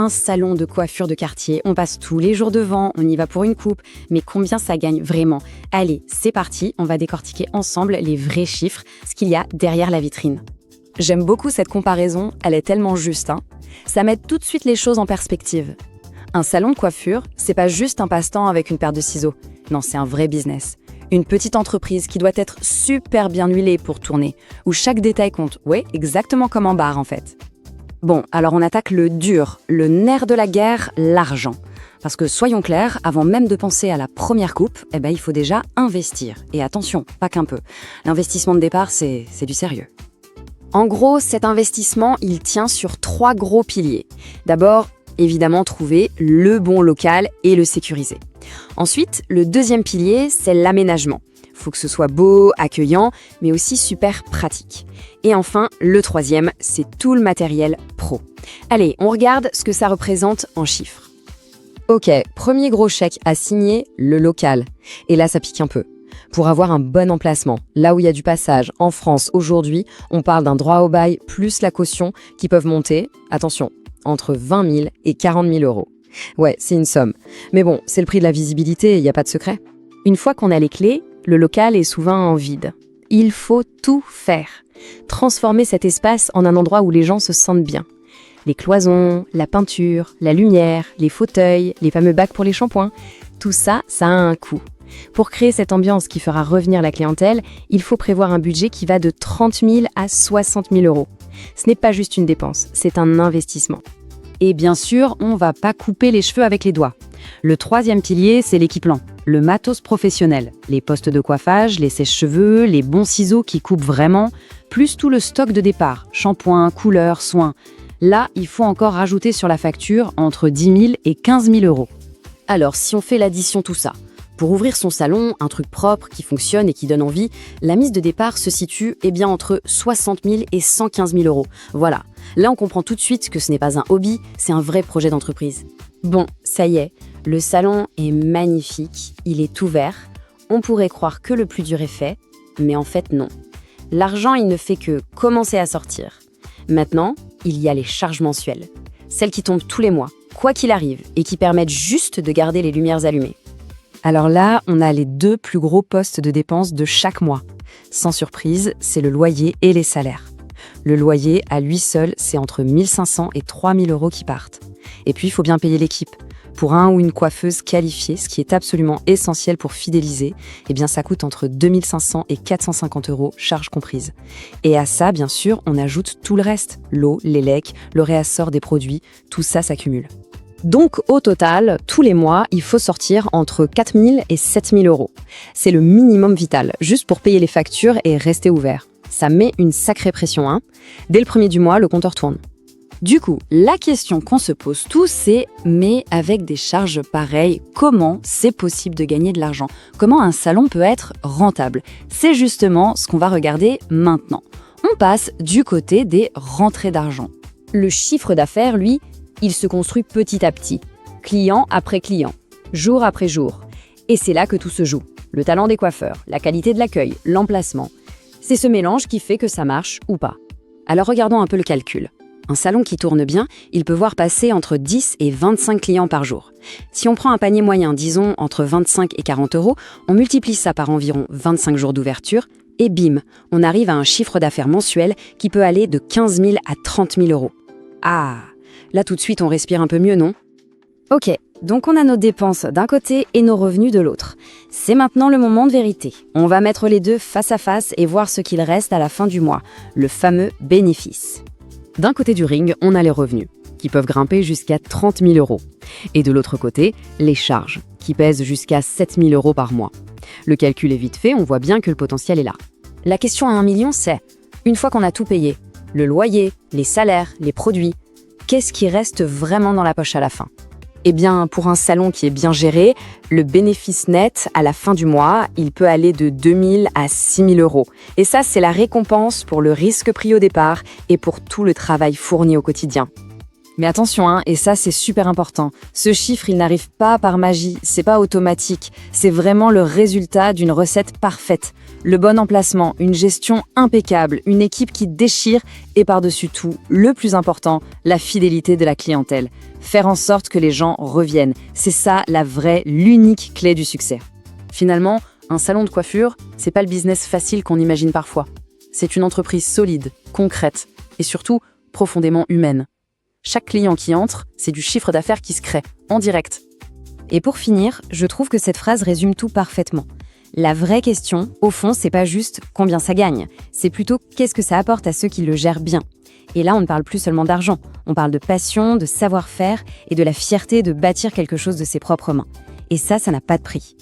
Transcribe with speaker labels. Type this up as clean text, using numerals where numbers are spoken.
Speaker 1: Un salon de coiffure de quartier, on passe tous les jours devant, on y va pour une coupe, mais combien ça gagne vraiment? Allez, c'est parti, on va décortiquer ensemble les vrais chiffres, ce qu'il y a derrière la vitrine. J'aime beaucoup cette comparaison, elle est tellement juste, hein. Ça met tout de suite les choses en perspective. Un salon de coiffure, c'est pas juste un passe-temps avec une paire de ciseaux. Non, c'est un vrai business. Une petite entreprise qui doit être super bien huilée pour tourner, où chaque détail compte. Ouais, exactement comme en bar en fait. Bon, alors on attaque le dur, le nerf de la guerre, l'argent. Parce que soyons clairs, avant même de penser à la première coupe, il faut déjà investir. Et attention, pas qu'un peu. L'investissement de départ, c'est du sérieux. En gros, cet investissement, il tient sur 3 gros piliers. D'abord, évidemment, trouver le bon local et le sécuriser. Ensuite, le deuxième pilier, c'est l'aménagement. Faut que ce soit beau, accueillant, mais aussi super pratique. Et enfin, le troisième, c'est tout le matériel pro. Allez, on regarde ce que ça représente en chiffres. Ok, premier gros chèque à signer, le local. Et là, ça pique un peu. Pour avoir un bon emplacement, là où il y a du passage, en France, aujourd'hui, on parle d'un droit au bail plus la caution qui peuvent monter, attention, entre 20 000 et 40 000 euros. Ouais, c'est une somme. Mais bon, c'est le prix de la visibilité, il n'y a pas de secret. Une fois qu'on a les clés, le local est souvent en vide. Il faut tout faire. Transformer cet espace en un endroit où les gens se sentent bien. Les cloisons, la peinture, la lumière, les fauteuils, les fameux bacs pour les shampoings, tout ça, ça a un coût. Pour créer cette ambiance qui fera revenir la clientèle, il faut prévoir un budget qui va de 30 000 à 60 000 euros. Ce n'est pas juste une dépense, c'est un investissement. Et bien sûr, on ne va pas couper les cheveux avec les doigts. Le troisième pilier, c'est l'équipement, le matos professionnel. Les postes de coiffage, les sèche-cheveux, les bons ciseaux qui coupent vraiment, plus tout le stock de départ, shampoing, couleurs, soins. Là, il faut encore rajouter sur la facture entre 10 000 et 15 000 euros. Alors, si on fait l'addition tout ça, pour ouvrir son salon, un truc propre, qui fonctionne et qui donne envie, la mise de départ se situe entre 60 000 et 115 000 euros. Voilà. Là, on comprend tout de suite que ce n'est pas un hobby, c'est un vrai projet d'entreprise. Bon, ça y est, le salon est magnifique, il est ouvert. On pourrait croire que le plus dur est fait, mais en fait non. L'argent, il ne fait que commencer à sortir. Maintenant, il y a les charges mensuelles. Celles qui tombent tous les mois, quoi qu'il arrive, et qui permettent juste de garder les lumières allumées. Alors là, on a les 2 plus gros postes de dépenses de chaque mois. Sans surprise, c'est le loyer et les salaires. Le loyer, à lui seul, c'est entre 1 500 et 3 000 euros qui partent. Et puis, il faut bien payer l'équipe. Pour un ou une coiffeuse qualifiée, ce qui est absolument essentiel pour fidéliser, ça coûte entre 2 500 et 450 euros, charges comprises. Et à ça, bien sûr, on ajoute tout le reste. L'eau, les lecs, le réassort des produits, tout ça s'accumule. Donc, au total, tous les mois, il faut sortir entre 4 000 et 7 000 euros. C'est le minimum vital, juste pour payer les factures et rester ouvert. Ça met une sacrée pression, hein. Dès le premier du mois, le compteur tourne. Du coup, la question qu'on se pose tous, c'est « mais avec des charges pareilles, comment c'est possible de gagner de l'argent? Comment un salon peut être rentable ?» C'est justement ce qu'on va regarder maintenant. On passe du côté des rentrées d'argent. Le chiffre d'affaires, lui, il se construit petit à petit, client après client, jour après jour. Et c'est là que tout se joue. Le talent des coiffeurs, la qualité de l'accueil, l'emplacement. C'est ce mélange qui fait que ça marche ou pas. Alors regardons un peu le calcul. Un salon qui tourne bien, il peut voir passer entre 10 et 25 clients par jour. Si on prend un panier moyen, disons entre 25 et 40 euros, on multiplie ça par environ 25 jours d'ouverture, et bim, on arrive à un chiffre d'affaires mensuel qui peut aller de 15 000 à 30 000 euros. Ah, là tout de suite on respire un peu mieux, non? Ok, donc on a nos dépenses d'un côté et nos revenus de l'autre. C'est maintenant le moment de vérité. On va mettre les deux face à face et voir ce qu'il reste à la fin du mois, le fameux bénéfice. D'un côté du ring, on a les revenus, qui peuvent grimper jusqu'à 30 000 euros. Et de l'autre côté, les charges, qui pèsent jusqu'à 7 000 euros par mois. Le calcul est vite fait, on voit bien que le potentiel est là. La question à 1 million, c'est, une fois qu'on a tout payé, le loyer, les salaires, les produits, qu'est-ce qui reste vraiment dans la poche à la fin? Eh bien, pour un salon qui est bien géré, le bénéfice net à la fin du mois, il peut aller de 2 000 à 6 000 euros. Et ça, c'est la récompense pour le risque pris au départ et pour tout le travail fourni au quotidien. Mais attention, et ça c'est super important, ce chiffre il n'arrive pas par magie, c'est pas automatique, c'est vraiment le résultat d'une recette parfaite. Le bon emplacement, une gestion impeccable, une équipe qui déchire et par-dessus tout, le plus important, la fidélité de la clientèle. Faire en sorte que les gens reviennent, c'est ça la vraie, l'unique clé du succès. Finalement, un salon de coiffure, c'est pas le business facile qu'on imagine parfois. C'est une entreprise solide, concrète et surtout profondément humaine. Chaque client qui entre, c'est du chiffre d'affaires qui se crée, en direct. Et pour finir, je trouve que cette phrase résume tout parfaitement. La vraie question, au fond, c'est pas juste combien ça gagne, c'est plutôt qu'est-ce que ça apporte à ceux qui le gèrent bien. Et là, on ne parle plus seulement d'argent, on parle de passion, de savoir-faire et de la fierté de bâtir quelque chose de ses propres mains. Et ça n'a pas de prix.